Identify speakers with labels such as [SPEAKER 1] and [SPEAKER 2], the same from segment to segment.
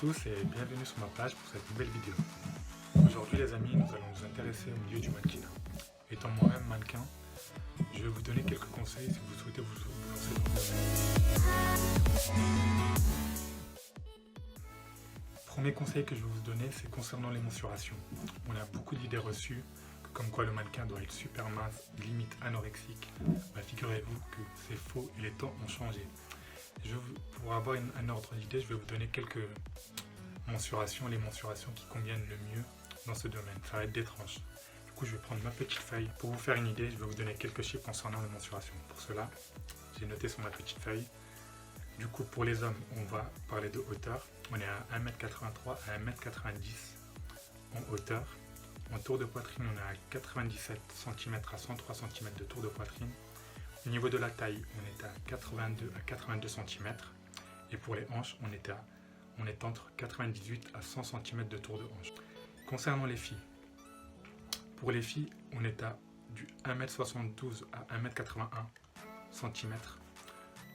[SPEAKER 1] tous et bienvenue sur ma page pour cette nouvelle vidéo. Aujourd'hui les amis, nous allons nous intéresser au milieu du mannequinat. Étant moi-même mannequin, je vais vous donner quelques conseils si vous souhaitez vous lancer dans ce domaine. Premier conseil que je vais vous donner, c'est concernant les mensurations. On a beaucoup d'idées reçues comme quoi le mannequin doit être super mince, limite anorexique. Figurez-vous que c'est faux et les temps ont changé. Pour avoir un ordre d'idée, je vais vous donner quelques mensurations, les mensurations qui conviennent le mieux dans ce domaine. Ça va être des tranches. Du coup, je vais prendre ma petite feuille. Pour vous faire une idée, je vais vous donner quelques chiffres concernant les mensurations. Pour cela, j'ai noté sur ma petite feuille. Du coup, pour les hommes, on va parler de hauteur. On est à 1m83 à 1m90 en hauteur. En tour de poitrine, on est à 97 cm à 103 cm de tour de poitrine. Au niveau de la taille, on est à 82 à 82 cm. Et pour les hanches, on est entre 98 à 100 cm de tour de hanche. Concernant les filles, pour les filles, on est à du 1m72 à 1m81 cm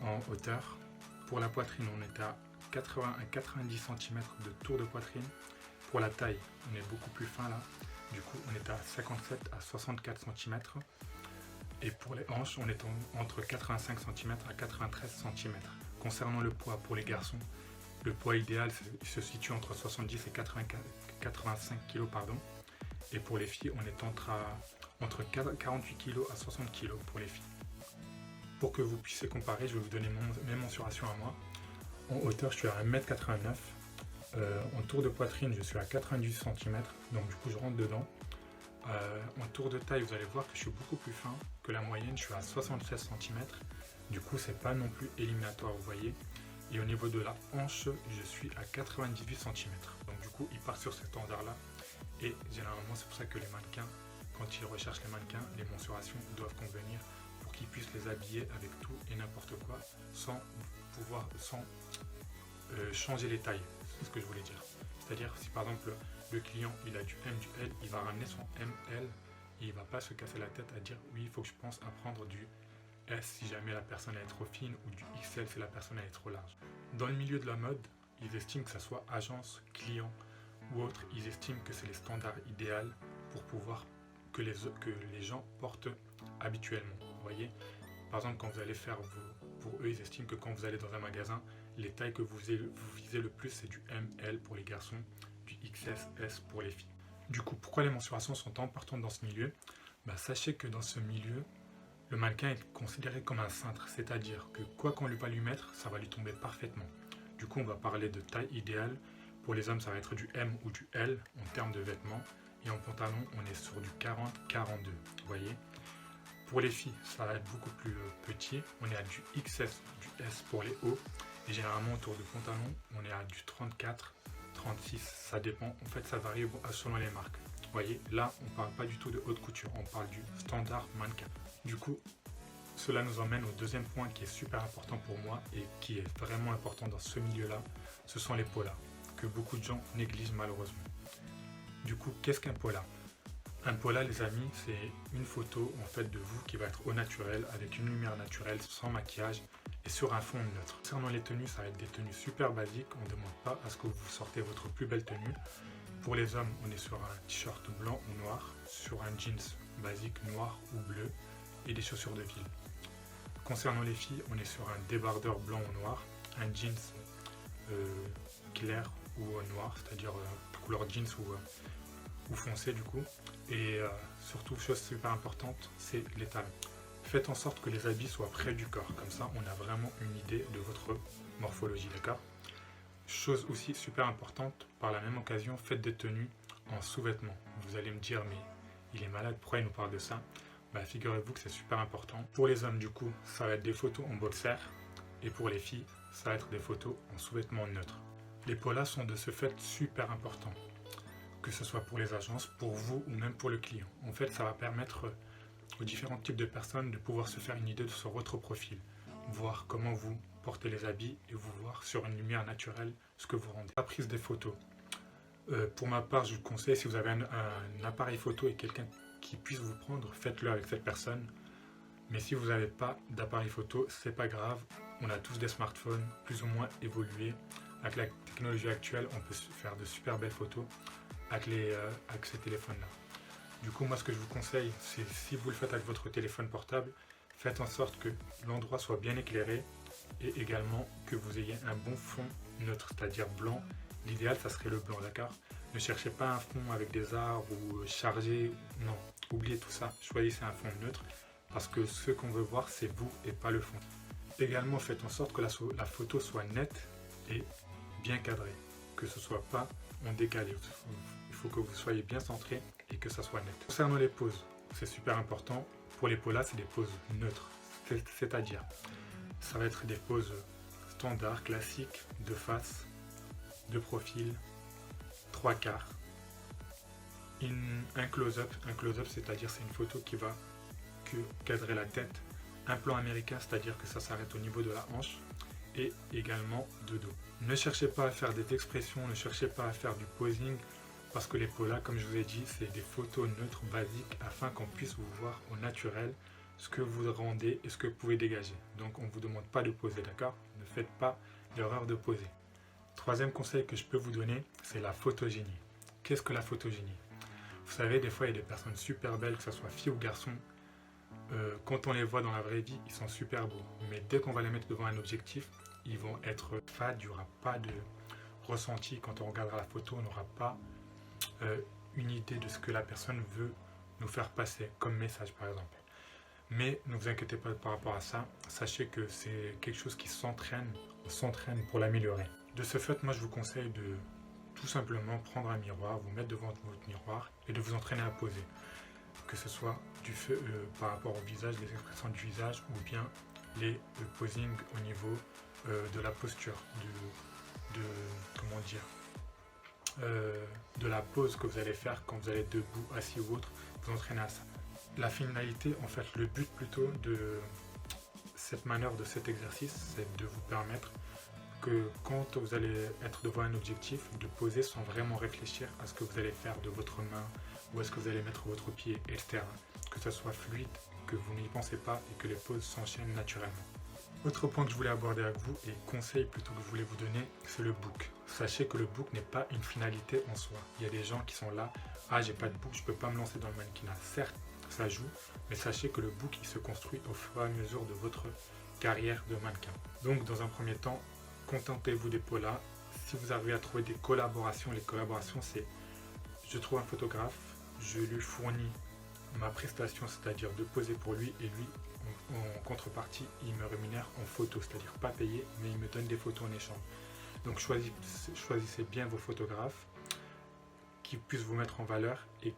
[SPEAKER 1] en hauteur. Pour la poitrine, on est à 80 à 90 cm de tour de poitrine. Pour la taille, on est beaucoup plus fin là. Du coup, on est à 57 à 64 cm. Et pour les hanches, on est entre 85 cm à 93 cm. Concernant le poids pour les garçons, le poids idéal se situe entre 70 et 85 kg. Et pour les filles, on est entre 48 kg à 60 kg pour les filles. Pour que vous puissiez comparer, je vais vous donner mes mensurations à moi. En hauteur, je suis à 1m89. En tour de poitrine, je suis à 98 cm. Donc du coup, je rentre dedans. En tour de taille, vous allez voir que je suis beaucoup plus fin que la moyenne. Je suis à 76 cm. Du coup, c'est pas non plus éliminatoire, vous voyez. Et au niveau de la hanche, je suis à 98 cm. Donc du coup, ils partent sur ce standard-là. Et généralement, c'est pour ça que les mannequins, quand ils recherchent les mannequins, les mensurations doivent convenir pour qu'ils puissent les habiller avec tout et n'importe quoi sans changer les tailles. C'est ce que je voulais dire. C'est-à-dire, si par exemple, le client, il a du M, du L, il va ramener son ML et il ne va pas se casser la tête à dire oui, il faut que je pense à prendre du S si jamais la personne est trop fine ou du XL si la personne est trop large. Dans le milieu de la mode, ils estiment que ce soit agence, client ou autre, ils estiment que c'est les standards idéaux pour pouvoir que les gens portent habituellement. Vous voyez, par exemple, quand vous allez faire pour eux, ils estiment que quand vous allez dans un magasin, les tailles que vous visez le plus, c'est du ML pour les garçons, du XS pour les filles. Du coup, pourquoi les mensurations sont importantes dans ce milieu? Sachez que dans ce milieu, le mannequin est considéré comme un cintre, c'est-à-dire que quoi qu'on va lui mettre, ça va lui tomber parfaitement. Du coup, on va parler de taille idéale. Pour les hommes, ça va être du M ou du L en termes de vêtements. Et en pantalon, on est sur du 40-42, vous voyez. Pour les filles, ça va être beaucoup plus petit. On est à du XS, du S pour les hauts. Et généralement, autour du pantalon, on est à du 34, 36, ça dépend. En fait, ça varie selon les marques. Vous voyez, là, on ne parle pas du tout de haute couture, on parle du standard mannequin. Du coup, cela nous emmène au deuxième point qui est super important pour moi et qui est vraiment important dans ce milieu-là, ce sont les polas, que beaucoup de gens négligent malheureusement. Du coup, qu'est-ce qu'un pola? Un pola, les amis, c'est une photo en fait de vous qui va être au naturel, avec une lumière naturelle, sans maquillage et sur un fond neutre. Concernant les tenues, ça va être des tenues super basiques, on ne demande pas à ce que vous sortez votre plus belle tenue. Pour les hommes, on est sur un t-shirt blanc ou noir, sur un jeans basique noir ou bleu et des chaussures de ville. Concernant les filles, on est sur un débardeur blanc ou noir, un jeans clair ou noir, c'est-à-dire couleur jeans ou foncé du coup. Et surtout, chose super importante, c'est les talons. Faites en sorte que les habits soient près du corps, comme ça on a vraiment une idée de votre morphologie, d'accord? Chose aussi super importante, par la même occasion, faites des tenues en sous-vêtements. Vous allez me dire, mais il est malade, pourquoi il nous parle de ça? Figurez-vous que c'est super important. Pour les hommes, du coup, ça va être des photos en boxer, et pour les filles, ça va être des photos en sous-vêtements neutres. Les polas sont de ce fait super importants, que ce soit pour les agences, pour vous ou même pour le client. En fait, ça va permettre aux différents types de personnes de pouvoir se faire une idée sur votre profil, voir comment vous portez les habits et vous voir sur une lumière naturelle ce que vous rendez. La prise des photos. Pour ma part, je vous conseille, si vous avez un appareil photo et quelqu'un qui puisse vous prendre, faites-le avec cette personne. Mais si vous n'avez pas d'appareil photo, c'est pas grave. On a tous des smartphones plus ou moins évolués Avec la technologie actuelle, on peut faire de super belles photos avec ces téléphones-là. Du coup, moi, ce que je vous conseille, c'est si vous le faites avec votre téléphone portable, faites en sorte que l'endroit soit bien éclairé et également que vous ayez un bon fond neutre, c'est-à-dire blanc. L'idéal, ça serait le blanc, d'accord? Ne cherchez pas un fond avec des arbres ou chargé, non, oubliez tout ça. Choisissez un fond neutre parce que ce qu'on veut voir, c'est vous et pas le fond. Également, faites en sorte que la photo soit nette et bien cadrée, que ce soit pas en décalé. Il faut que vous soyez bien centré et que ça soit net. Concernant les poses, c'est super important. Pour les poses là, c'est des poses neutres, c'est-à-dire ça va être des poses standards, classiques, de face, de profil, 3/4, un close-up. Un close-up, c'est-à-dire c'est une photo qui va que cadrer la tête. Un plan américain, c'est-à-dire que ça s'arrête au niveau de la hanche et également de dos. Ne cherchez pas à faire des expressions, ne cherchez pas à faire du posing parce que les polas, comme je vous ai dit, c'est des photos neutres basiques afin qu'on puisse vous voir au naturel ce que vous rendez et ce que vous pouvez dégager. Donc on ne vous demande pas de poser, d'accord? Ne faites pas l'erreur de poser. Troisième conseil que je peux vous donner, c'est la photogénie. Qu'est-ce que la photogénie? Vous savez, des fois, il y a des personnes super belles, que ce soit filles ou garçons. Quand on les voit dans la vraie vie, ils sont super beaux. Mais dès qu'on va les mettre devant un objectif, ils vont être fades, il n'y aura pas de ressenti. Quand on regardera la photo, on n'aura pas une idée de ce que la personne veut nous faire passer comme message, par exemple. Mais ne vous inquiétez pas par rapport à ça. Sachez que c'est quelque chose qui s'entraîne pour l'améliorer. De ce fait, moi, je vous conseille de tout simplement prendre un miroir, vous mettre devant votre miroir et de vous entraîner à poser. Que ce soit par rapport au visage, les expressions du visage ou bien les posings au niveau de la posture, de la pose que vous allez faire quand vous allez être debout, assis ou autre, vous entraînez à ça. La finalité, en fait, le but plutôt de cette manœuvre, de cet exercice, c'est de vous permettre que quand vous allez être devant un objectif, de poser sans vraiment réfléchir à ce que vous allez faire de votre main, où est-ce que vous allez mettre votre pied, etc. Que ça soit fluide, que vous n'y pensez pas et que les poses s'enchaînent naturellement. Autre point que je voulais aborder avec vous, et conseil plutôt que je voulais vous donner, c'est le book. Sachez que le book n'est pas une finalité en soi. Il y a des gens qui sont là, ah j'ai pas de book, je peux pas me lancer dans le mannequinat. Certes, ça joue, mais sachez que le book il se construit au fur et à mesure de votre carrière de mannequin. Donc dans un premier temps, contentez-vous des polas. Si vous arrivez à trouver des collaborations, les collaborations c'est je trouve un photographe, je lui fournis ma prestation, c'est-à-dire de poser pour lui et lui en contrepartie il me rémunère en photo, c'est-à-dire pas payé mais il me donne des photos en échange. Donc choisissez bien vos photographes qui puissent vous mettre en valeur et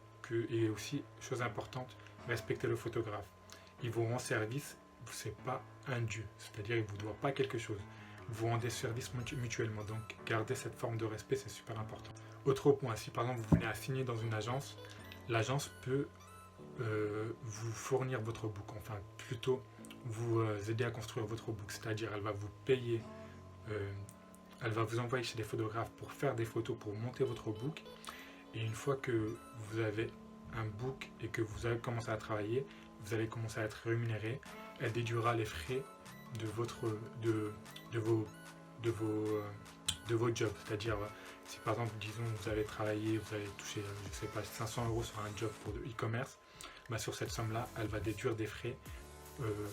[SPEAKER 1] aussi, chose importante, respectez le photographe. Il vous rend service, c'est pas un dû, c'est-à-dire il ne vous doit pas quelque chose. Vous rendez service mutuellement, donc gardez cette forme de respect, c'est super important. Autre point, si par exemple vous venez à signer dans une agence, l'agence peut vous fournir votre book, enfin plutôt vous aider à construire votre book, c'est-à-dire elle va vous payer, elle va vous envoyer chez des photographes pour faire des photos, pour monter votre book, et une fois que vous avez un book et que vous avez commencé à travailler, vous allez commencer à être rémunéré, elle déduira les frais de vos jobs, c'est-à-dire si par exemple disons vous avez travaillé, vous avez touché je sais pas 500 € sur un job pour de e-commerce, bah sur cette somme là elle va déduire des frais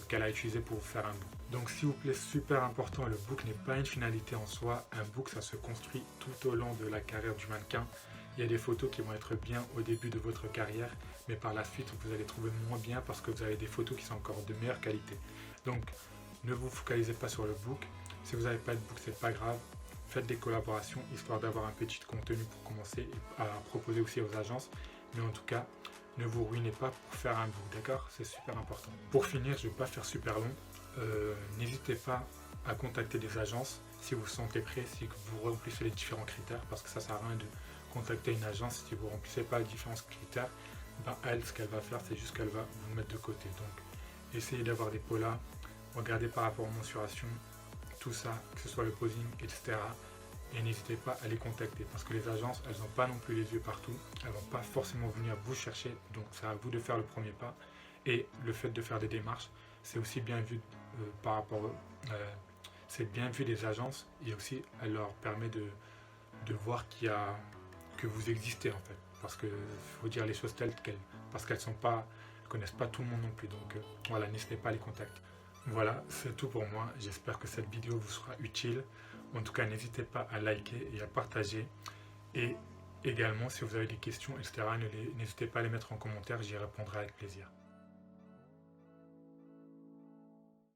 [SPEAKER 1] qu'elle a utilisé pour vous faire un book. Donc s'il vous plaît, super important, le book n'est pas une finalité en soi, un book ça se construit tout au long de la carrière du mannequin. Il y a des photos qui vont être bien au début de votre carrière, mais par la suite vous allez trouver moins bien parce que vous avez des photos qui sont encore de meilleure qualité. Donc ne vous focalisez pas sur le book. Si vous n'avez pas de book, c'est pas grave. Faites des collaborations histoire d'avoir un petit contenu pour commencer et à proposer aussi aux agences. Mais en tout cas, ne vous ruinez pas pour faire un book, d'accord? C'est super important. Pour finir, je ne vais pas faire super long. N'hésitez pas à contacter des agences si vous vous sentez prêt, si vous remplissez les différents critères, parce que ça sert à rien de contacter une agence si vous ne remplissez pas les différents critères. Ben elle, ce qu'elle va faire, c'est juste qu'elle va vous mettre de côté. Donc, essayez d'avoir des polas, regardez par rapport aux mensurations, tout ça, que ce soit le posing, etc. Et n'hésitez pas à les contacter parce que les agences, elles n'ont pas non plus les yeux partout, elles ne vont pas forcément venir vous chercher, donc c'est à vous de faire le premier pas. Et le fait de faire des démarches, c'est aussi bien vu par rapport c'est bien vu des agences et aussi elle leur permet de voir que vous existez en fait. Parce qu'il faut dire les choses telles quelles. Parce qu'elles connaissent pas tout le monde non plus. Donc voilà, n'hésitez pas à les contacter. Voilà, c'est tout pour moi. J'espère que cette vidéo vous sera utile. En tout cas, n'hésitez pas à liker et à partager. Et également, si vous avez des questions, etc., n'hésitez pas à les mettre en commentaire, j'y répondrai avec plaisir.